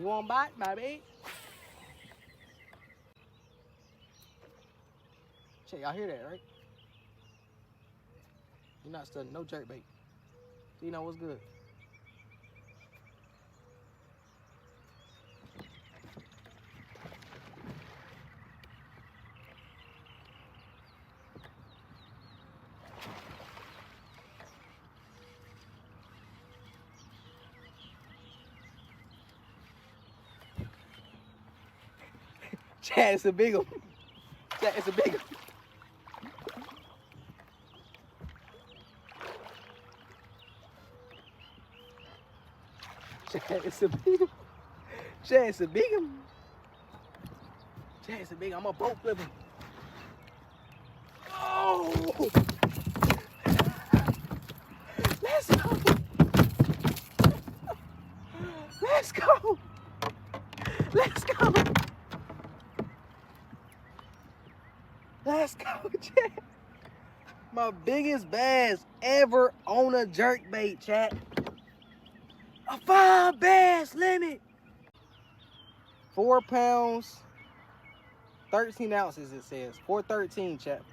You want bite, baby? Check, y'all hear that, right? You're not studying no jerkbait. So you know what's good. Chad, it's a big one. Chad, it's a big one. Chad, it's a big one. Chad, it's a big one. Chad, it's a big one. I'm a boat flip him. Oh! Let's go! Let's go! Let's go! Let's go, chat. My biggest bass ever on a jerkbait, chat. A 5 bass limit. 4 pounds, 13 ounces, it says. 413, chat.